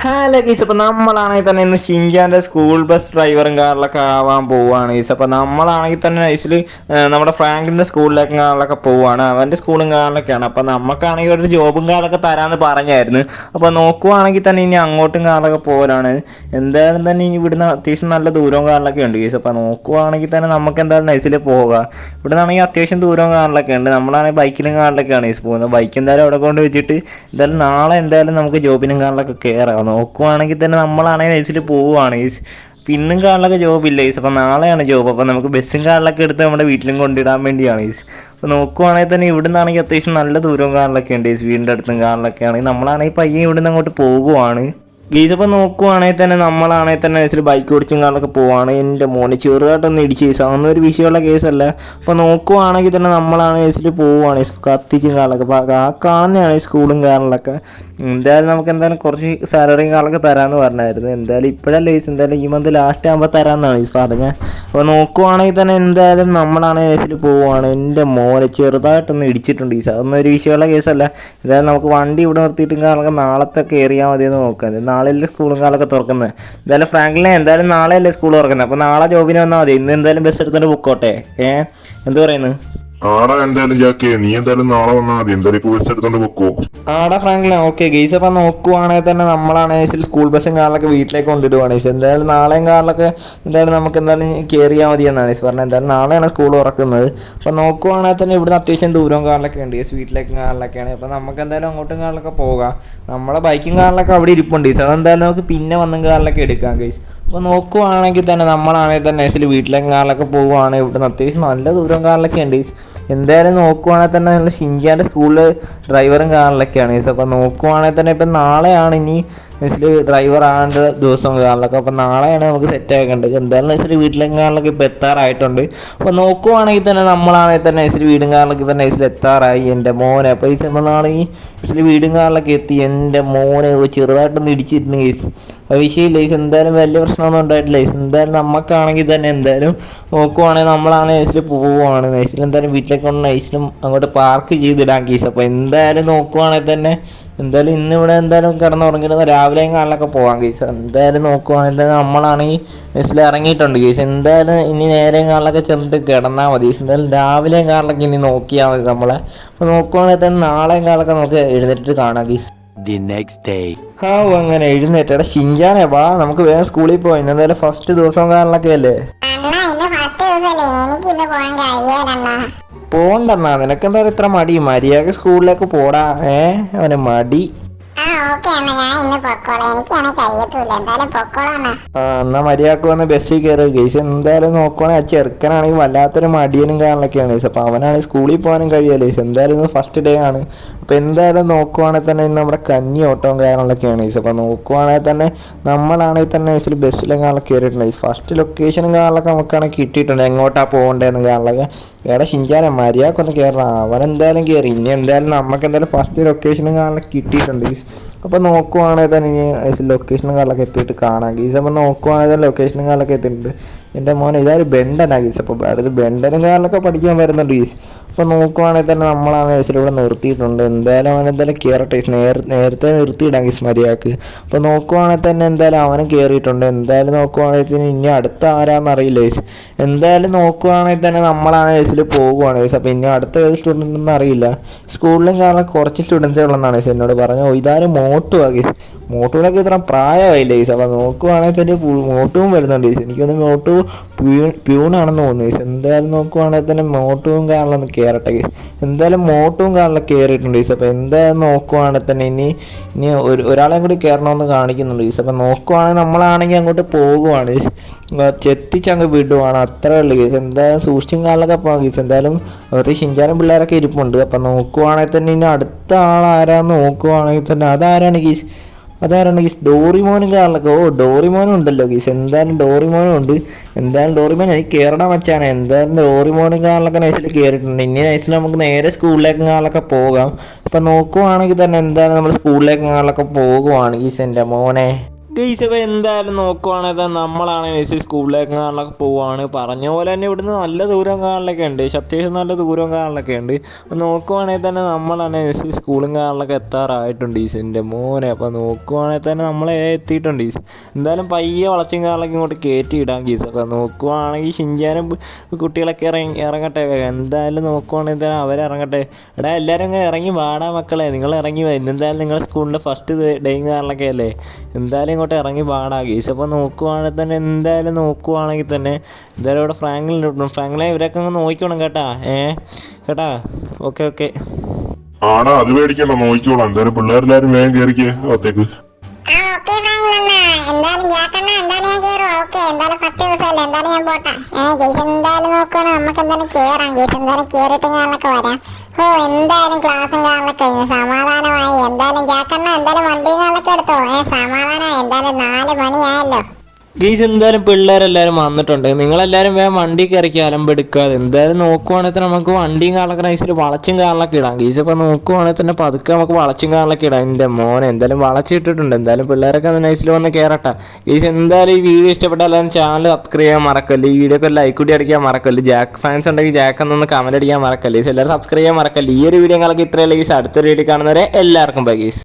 Hello ഗീസ്, അപ്പോൾ നമ്മളാണെങ്കിൽ തന്നെ ഇന്ന് ഷിൻജാൻ്റെ സ്കൂൾ ബസ് ഡ്രൈവറും കാറിലൊക്കെ ആവാൻ പോവുകയാണ് ഗീസ്. അപ്പോൾ നമ്മളാണെങ്കിൽ തന്നെ നൈസിൽ നമ്മുടെ ഫ്രാങ്കിൻ്റെ സ്കൂളിലേക്ക് കാറിലൊക്കെ പോവുകയാണ്. അവൻ്റെ സ്കൂളും കാറിലൊക്കെയാണ്. അപ്പോൾ നമുക്കാണെങ്കിൽ ഒരു ജോബും കാറിലൊക്കെ തരാമെന്ന് പറഞ്ഞായിരുന്നു. അപ്പോൾ നോക്കുവാണെങ്കിൽ തന്നെ ഇനി അങ്ങോട്ടും കാറിലൊക്കെ പോകലാണ്. എന്തായാലും തന്നെ ഇനി ഇവിടുന്ന് അത്യാവശ്യം നല്ല ദൂരവും കാറിലൊക്കെ ഉണ്ട് ഗീസ്. അപ്പോൾ നോക്കുവാണെങ്കിൽ തന്നെ നമുക്ക് എന്തായാലും നൈസിൽ പോകാം. ഇവിടെ നിന്നാണെങ്കിൽ അത്യാവശ്യം ദൂരവും കാറിലൊക്കെ ഉണ്ട്. നമ്മളാണെങ്കിൽ ബൈക്കിലും കാറിലൊക്കെയാണ് ഗീസ് പോകുന്നത്. ബൈക്ക് എന്തായാലും അവിടെ കൊണ്ട് വെച്ചിട്ട് എന്തായാലും നാളെ എന്തായാലും നമുക്ക് ജോബിനും കാറിലൊക്കെ കയറാം. നോക്കുവാണെങ്കിൽ തന്നെ നമ്മളാണെങ്കിൽ നൈസിൽ പോവുകയാണ് ഈസ്. ഇന്നും കാറിലൊക്കെ ജോബില്ല ഈസ്. അപ്പോൾ നാളെയാണ് ജോബ്. അപ്പോൾ നമുക്ക് ബസ്സും കാറിലൊക്കെ എടുത്ത് നമ്മുടെ വീട്ടിലും കൊണ്ടിടാൻ വേണ്ടിയാണ് ഈസ്. അപ്പോൾ നോക്കുവാണെങ്കിൽ തന്നെ ഇവിടെ നിന്നാണെങ്കിൽ അത്യാവശ്യം നല്ല ദൂരവും കാറിലൊക്കെ ഉണ്ട് ഈസ്. വീടിൻ്റെ അടുത്തും കാറിലൊക്കെ ആണെങ്കിൽ നമ്മളാണെങ്കിൽ പയ്യെ ഇവിടെ നിന്ന് അങ്ങോട്ട് പോകുവാണ് ഗീസ്. അപ്പോൾ നോക്കുവാണെങ്കിൽ തന്നെ നമ്മളാണെങ്കിൽ തന്നെ നൈസിൽ ബൈക്ക് ഓടിച്ചും കാറിലൊക്കെ പോവുകയാണ്. എൻ്റെ മോനെ ചെറുതായിട്ടൊന്ന് ഇടിച്ച് കേസ്, അതൊന്നും ഒരു വിഷയമുള്ള കേസല്ല. അപ്പോൾ നോക്കുവാണെങ്കിൽ തന്നെ നമ്മളാണ് നൈസിൽ പോവുകയാണ് കത്തിച്ചും കാറിലൊക്കെ. അപ്പോൾ ആ കാണുന്നതാണ് ഈ സ്കൂളും കാറിലൊക്കെ. എന്തായാലും നമുക്ക് എന്തായാലും കുറച്ച് സാലറിയും കാറിലൊക്കെ തരാമെന്ന് പറഞ്ഞായിരുന്നു. എന്തായാലും ഇപ്പോഴല്ലേ ഈസ്, എന്തായാലും ഈ മന്ത് ലാസ്റ്റ് ആകുമ്പോൾ തരാമെന്നാണ് ഈസ് പറഞ്ഞത്. അപ്പോൾ നോക്കുവാണെങ്കിൽ തന്നെ എന്തായാലും നമ്മളാണ് കേസിൽ പോവുകയാണ്. എൻ്റെ മോനെ ചെറുതായിട്ടൊന്ന് ഇടിച്ചിട്ടുണ്ട് ഈസ്, അതൊന്നും ഒരു വിഷയമുള്ള കേസല്ല. എന്തായാലും നമുക്ക് വണ്ടി ഇവിടെ നിർത്തിയിട്ടും കാലൊക്കെ നാളത്തെ കയറിയാൽ മതിയെന്ന് നോക്കാം. നാളെയല്ലേ സ്കൂളും കാലൊക്കെ തുറക്കുന്നത്. എന്തായാലും ഫ്രാങ്കിലിനെ എന്തായാലും നാളെയല്ലേ സ്കൂൾ തുറക്കുന്നത്. അപ്പോൾ നാളെ ജോബിന് വന്നാൽ മതി. ഇന്ന് എന്തായാലും ബസ് എടുത്തുകൊണ്ട് പൊക്കോട്ടെ. എന്ത് പറയുന്നു? ആടാ, എന്തായാലും ജാക്കേ, നീ എന്തായാലും നാളെ വന്നാൽ മതി. എന്തായാലും ഇപ്പോൾ ബസ് എടുത്തോണ്ട് പൊക്കോ. ആടാ ഫ്രാങ്കിലെ, ഓക്കെ ഗെയ്സ്. അപ്പം നോക്കുവാണെങ്കിൽ തന്നെ നമ്മളാണ് സ്കൂൾ ബസ്സും കാറിലൊക്കെ വീട്ടിലേക്ക് കൊണ്ടിടുവാണ്. എന്തായാലും നാളെയും കാറിലൊക്കെ എന്തായാലും നമുക്ക് എന്തായാലും കയറിയാൽ മതി എന്നാണ് പറഞ്ഞത്. എന്തായാലും നാളെയാണ് സ്കൂൾ തുറക്കുന്നത്. അപ്പോൾ നോക്കുവാണെങ്കിൽ തന്നെ ഇവിടുന്ന് അത്യാവശ്യം ദൂരവും കാറിലൊക്കെ ഉണ്ട് വീട്ടിലേക്കും കാറിലൊക്കെയാണ്. അപ്പോൾ നമുക്ക് എന്തായാലും അങ്ങോട്ടും കാറിലൊക്കെ പോകാം. നമ്മളെ ബൈക്കും കാറിലൊക്കെ അവിടെ ഇരിപ്പുണ്ട്. അതെന്തായാലും നമുക്ക് പിന്നെ വന്നും കാറിലൊക്കെ എടുക്കാം ഗെയ്സ്. അപ്പോൾ നോക്കുവാണെങ്കിൽ തന്നെ നമ്മളാണെങ്കിൽ തന്നെ വീട്ടിലേക്ക് കാറിലൊക്കെ പോവുകയാണ്. ഇവിടുന്ന് അത്യാവശ്യം നല്ല ദൂരം കാറിലൊക്കെ ഉണ്ട്. എന്തായാലും നോക്കുവാണെങ്കിൽ തന്നെ നമ്മൾ ഷിൻജാൻ്റെ സ്കൂളിൽ ഡ്രൈവറും കാറിലൊക്കെയാണ്. അപ്പോൾ നോക്കുവാണെങ്കിൽ തന്നെ ഇപ്പം നാളെയാണ് ഇനി ഡ്രൈവർ ആകേണ്ട ദിവസം കാറിലൊക്കെ. അപ്പോൾ നാളെയാണ് നമുക്ക് സെറ്റ് ആക്കേണ്ടത്. എന്തായാലും നൈസിൽ വീട്ടിലും കാറിലൊക്കെ ഇപ്പോൾ എത്താറായിട്ടുണ്ട്. അപ്പോൾ നോക്കുവാണെങ്കിൽ തന്നെ നമ്മളാണെങ്കിൽ തന്നെ നൈസിൽ വീടും കാറിലൊക്കെ ഇപ്പം നൈസിൽ എത്താറായി. എൻ്റെ മോനെ അപ്പോൾ ഈ സമയം നാളെ ഈ നൈസിൽ വീടും കാറിലൊക്കെ എത്തി. എൻ്റെ മോനെ ചെറുതായിട്ടൊന്ന് ഇടിച്ചിരുന്നു കേസ്. അപ്പോൾ വിഷയമില്ല കേസ്. എന്തായാലും വലിയ പ്രശ്നമൊന്നും ഉണ്ടായിട്ടില്ല കേസ്. എന്തായാലും നമുക്കാണെങ്കിൽ തന്നെ എന്തായാലും നോക്കുവാണെങ്കിൽ നമ്മളാണ് നൈസിൽ പോവുകയാണ്. നൈസിൽ എന്തായാലും വീട്ടിലേക്ക് കൊണ്ട് നൈസിലും അങ്ങോട്ട് പാർക്ക് ചെയ്തിടാൻ കേസ്. അപ്പോൾ എന്തായാലും നോക്കുവാണെങ്കിൽ തന്നെ എന്തായാലും ഇന്നിവിടെ എന്തായാലും കിടന്നുറങ്ങിയിട്ട് രാവിലെയും കാലിലൊക്കെ പോകാം കേസ്. എന്തായാലും നോക്കുവാണെങ്കിൽ നമ്മളാണെങ്കിൽ ബസ്സിൽ ഇറങ്ങിയിട്ടുണ്ട് കേസ്. എന്തായാലും ഇനി നേരെയും കാലിലൊക്കെ ചെന്നിട്ട് കിടന്നാൽ മതി. എന്തായാലും രാവിലെയും കാലിലൊക്കെ ഇനി നോക്കിയാൽ മതി നമ്മളെ. അപ്പോൾ നോക്കുവാണെങ്കിൽ തന്നെ നാളെയും കാലൊക്കെ നമുക്ക് എഴുന്നേറ്റിട്ട് കാണാം കേസ്. അങ്ങനെ എഴുന്നേറ്റ ഷിൻജാനെ വാ, നമുക്ക് വേഗം സ്കൂളിൽ പോയി. എന്തായാലും ഫസ്റ്റ് ദിവസവും കാലിലൊക്കെ അല്ലേ പോണ്ടെന്നാ. നിനക്കെന്താ ഇത്ര മടി? മര്യാദ സ്കൂളിലേക്ക് പോടാ. അവന് മടി. എന്നാ മര്യാദക്ക് വന്ന് ബസ്സിൽ കയറുക ഗൈസ്. എന്തായാലും നോക്കുവാണെങ്കിൽ ആ ചെറുക്കനാണെങ്കിൽ വല്ലാത്തൊരു മടിയനും കാരണമൊക്കെയാണ് ഗൈസ്. അപ്പോൾ അവനാണെങ്കിൽ സ്കൂളിൽ പോകാനും കഴിയില്ല ഗൈസ്. എന്തായാലും ഇന്ന് ഫസ്റ്റ് ഡേ ആണ്. അപ്പോൾ എന്തായാലും നോക്കുവാണെങ്കിൽ തന്നെ ഇന്ന് നമ്മുടെ കഞ്ഞി ഓട്ടവും കാര്യങ്ങളൊക്കെയാണ് ഗൈസ്. അപ്പോൾ നോക്കുവാണെങ്കിൽ തന്നെ നമ്മളാണെങ്കിൽ തന്നെ ഗൈസിൽ ബസ്സിലും കാലൊക്കെ കയറിയിട്ടുണ്ട് ഗൈസ്. ഫസ്റ്റ് ലൊക്കേഷനും കാറിലൊക്കെ നമുക്കാണെങ്കിൽ കിട്ടിയിട്ടുണ്ട് എങ്ങോട്ടാണ് പോകേണ്ടതെന്ന് കാറിലൊക്കെ. എവിടെ ഷിൻജാനെ മര്യാദക്കൊന്ന് കയറണം. അവനെന്തായാലും കയറി. ഇനി എന്തായാലും നമുക്ക് എന്തായാലും ഫസ്റ്റ് ലൊക്കേഷനും കാറിലൊക്കെ കിട്ടിയിട്ടുണ്ട് ഗൈസ്. അപ്പോൾ നോക്കുവാണെങ്കിൽ തന്നെ ഇനി ലൊക്കേഷനും കാറിലൊക്കെ എത്തിയിട്ട് കാണാം ഗീസ്. അപ്പോൾ നോക്കുവാണെങ്കിൽ തന്നെ ലൊക്കേഷനും കാറിലൊക്കെ എത്തിയിട്ടുണ്ട്. എൻ്റെ മോനെ ഇതൊരു ബെൻഡനാണ് ഗീസ്. അപ്പോൾ അടുത്ത് ബെൻഡനും കാറിലൊക്കെ പഠിക്കാൻ വരുന്നുണ്ട് ഗീസ്. അപ്പോൾ നോക്കുവാണെങ്കിൽ തന്നെ നമ്മളാണ് ഗീസിൽ ഇവിടെ നിർത്തിയിട്ടുണ്ട്. എന്തായാലും അവൻ എന്തായാലും കയറട്ടെ. നേരത്തെ നിർത്തിയിടാം ഗീസ് മര്യാദക്ക്. അപ്പോൾ നോക്കുവാണെങ്കിൽ തന്നെ എന്തായാലും അവനും കയറിയിട്ടുണ്ട്. എന്തായാലും നോക്കുവാണെങ്കിൽ തന്നെ ഇനി അടുത്ത ആരാന്നറിയില്ല ഗീസ്. എന്തായാലും നോക്കുവാണെങ്കിൽ തന്നെ നമ്മളാണ് ഗീസിൽ പോകുവാണ് ഗീസ്. അപ്പോൾ ഇനി അടുത്ത ഏത് സ്റ്റുഡൻ്റ് ഒന്നും അറിയില്ല. സ്കൂളിലും കാരണം കുറച്ച് സ്റ്റുഡൻസേ ഉള്ളതെന്നാണ് ഗീസ് എന്നോട് പറഞ്ഞു. ഇതാരും മോട്ടുവാണ് ഗീസ്. മോട്ടുവിനൊക്കെ ഇത്ര പ്രായമായില്ല ഗീസ്. അപ്പോൾ നോക്കുവാണെങ്കിൽ തന്നെ മോട്ടുവും വരുന്നുണ്ട് ഗീസ്. എനിക്കൊന്ന് മോട്ടു പ്യൂണാണെന്ന് തോന്നുന്നു ഗീസ്. എന്തായാലും നോക്കുവാണെങ്കിൽ തന്നെ മോട്ടുവും കാറിലൊന്ന് കയറട്ടെ ഗീസ്. എന്തായാലും മോട്ടുവും കാറിലൊക്കെ കയറിയിട്ടുണ്ട് ഗീസ്. അപ്പോൾ എന്തായാലും നോക്കുവാണെങ്കിൽ തന്നെ ഇനി ഒരാളെയും കൂടി കയറണമെന്ന് കാണിക്കുന്നുണ്ട് ഗീസ്. അപ്പോൾ നോക്കുവാണെങ്കിൽ നമ്മളാണെങ്കിൽ അങ്ങോട്ട് പോകുവാണ് ഗീസ്. ചെത്തിച്ചങ്ങ് വിടുവാണ്, അത്രേ ഉള്ളു ഗീസ്. എന്തായാലും സൂക്ഷിച്ചും കാറിലൊക്കെ പോകാം ഗീസ്. എന്തായാലും അവർക്ക് ഷിൻജാനും പിള്ളേരൊക്കെ ഇരിപ്പുണ്ട്. അപ്പോൾ നോക്കുവാണെങ്കിൽ തന്നെ ഇനി അടുത്ത ആളാരാന്ന് നോക്കുവാണെങ്കിൽ തന്നെ അതാരാണ് ഗീസ്? ഡോറിമോനും കാറിലൊക്കെ. ഡോറിമോനും ഉണ്ടല്ലോ ഗീസ്. എന്തായാലും ഡോറിമോനും ഉണ്ട്. എന്തായാലും ഡോറിമോൻ അത് കയറണം വെച്ചാണ്. എന്തായാലും ഡോറിമോനും കാറിലൊക്കെ നൈസിൽ കയറിയിട്ടുണ്ട്. ഇനി നൈസിൽ നമുക്ക് നേരെ സ്കൂളിലേക്ക് കാറിലൊക്കെ പോകാം. അപ്പം നോക്കുവാണെങ്കിൽ തന്നെ എന്തായാലും നമ്മൾ സ്കൂളിലേക്ക് കാറിലൊക്കെ പോകുവാണ് ഗീസ്. എൻ്റെ മോനെ ഗൈസ് അപ്പോൾ എന്തായാലും നോക്കുവാണെങ്കിൽ നമ്മളാണെങ്കിൽ ഗൈസ് സ്കൂളിലേക്ക് കാണാനൊക്കെ പോവുകയാണ്. പറഞ്ഞ പോലെ തന്നെ ഇവിടുന്ന് നല്ല ദൂരം കാണാനൊക്കെ ഉണ്ട്, അത്യാവശ്യം നല്ല ദൂരം കാണാനൊക്കെ ഉണ്ട്. അപ്പോൾ നോക്കുവാണെങ്കിൽ തന്നെ നമ്മളാണ് ഗൈസ് സ്കൂളും കാണാനൊക്കെ എത്താറായിട്ടുണ്ട് ഗൈസിൻ്റെ മോനെ. അപ്പോൾ നോക്കുവാണെങ്കിൽ തന്നെ നമ്മളെ എത്തിയിട്ടുണ്ട് ഗൈസ്. എന്തായാലും പയ്യെ വളച്ചും കാണാനൊക്കെ ഇങ്ങോട്ട് കയറ്റിയിടാം ഗൈസ്. അപ്പോൾ നോക്കുവാണെങ്കിൽ ഷിൻചാനും കുട്ടികളൊക്കെ ഇറങ്ങട്ടെ. എന്തായാലും നോക്കുവാണെങ്കിൽ തന്നെ അവരിറങ്ങട്ടെ. എടാ എല്ലാവരും ഇങ്ങനെ ഇറങ്ങി വാടാ മക്കളെ, നിങ്ങൾ ഇറങ്ങി വരും. എന്തായാലും നിങ്ങളുടെ സ്കൂളിൻ്റെ ഫസ്റ്റ് ഡേയും കാണാനൊക്കെ അല്ലേ, എന്തായാലും ഇങ്ങോട്ട് ഇറങ്ങി പാടാ ഗൈസ്. അപ്പോൾ നോക്കുവാണെങ്കിൽ തന്നെ എന്തായാലും നോക്കുവാണെങ്കിൽ തന്നെ എന്തായാലും ഇവിടെ ഫ്രാങ്ക്ലിനെ ഇവരൊക്കെ അങ്ങ് നോക്കിക്കോണം കേട്ടാ. കേട്ടാ, ഓക്കെ. ആടാ അത് പേടിക്കണ്ട, നോക്കിക്കോളാം. എന്തായാലും പിള്ളേരെല്ലാരും വേഗം കയറിക്കേ അകത്തേക്ക്. എന്തായാലും ജാക്കണ്ണ എന്തായാലും ഞാൻ കേറും. ഓക്കെ, എന്തായാലും ഫസ്റ്റ് ദിവസമല്ലേ, എന്തായാലും ഞാൻ പോട്ടെ. ഗേസ് എന്തായാലും നോക്കണം, നമുക്ക് എന്തായാലും കേറാം ഗേസ്. എന്തായാലും കേറിയിട്ട് ഞാനൊക്കെ വരാം. എന്തായാലും ക്ലാസ്സും കാണലൊക്കെ കഴിഞ്ഞു, സമാധാനമായി. എന്തായാലും ജാക്കണ്ണ എന്തായാലും വണ്ടിയും കാണലൊക്കെ എടുത്തോ. സമാധാനമായി. എന്തായാലും 4 മണിയായല്ലോ. ഗൈസ് എന്തായാലും പിള്ളേരെല്ലാവരും വന്നിട്ടുണ്ട്. നിങ്ങളെല്ലാവരും വേഗം വണ്ടി കയറിക്കുക, അലമ്പെടുക്കാതെ. എന്തായാലും നോക്കുവാണെങ്കിൽ നമുക്ക് വണ്ടിയും കാണലൊക്കെ നൈസിൽ വളച്ചും കാണലൊക്കെ ഇടാം ഗൈസ്. അപ്പോൾ നോക്കുവാണെങ്കിൽ തന്നെ പതുക്കെ നമുക്ക് വളച്ചും കാണലൊക്കെ ഇടാം. എൻ്റെ മോനെ എന്തായാലും വളച്ചിട്ടിട്ടുണ്ട്. എന്തായാലും പിള്ളേരൊക്കെ നൈസിൽ വന്ന് കയറട്ടെ ഗൈസ്. എന്തായാലും ഈ വീഡിയോ ഇഷ്ടപ്പെട്ടാൽ എല്ലാവരും ചാനൽ സബ്സ്ക്രൈബ് ചെയ്യാൻ മറക്കല്ലേ, ഈ വീഡിയോക്ക് ലൈക്ക് കൂടി അടിക്കാൻ മറക്കല്ലേ. ജാക്ക് ഫാൻസ് ഉണ്ടെങ്കിൽ ജാക്ക് എന്നൊന്ന് കമൻറ്റ് അടിക്കാൻ മറക്കല്ലേ ഗൈസ്. എല്ലാവരും സബ്സ്ക്രൈബ് ചെയ്യാൻ മറക്കല്ലേ. ഈ ഒരു വീഡിയോ നിങ്ങൾക്ക് ഇത്രയല്ലേ ഗൈസ്. അടുത്തൊരു വീഡിയോ കാണുന്നവരെ എല്ലാവർക്കും ബൈ ഗൈസ്.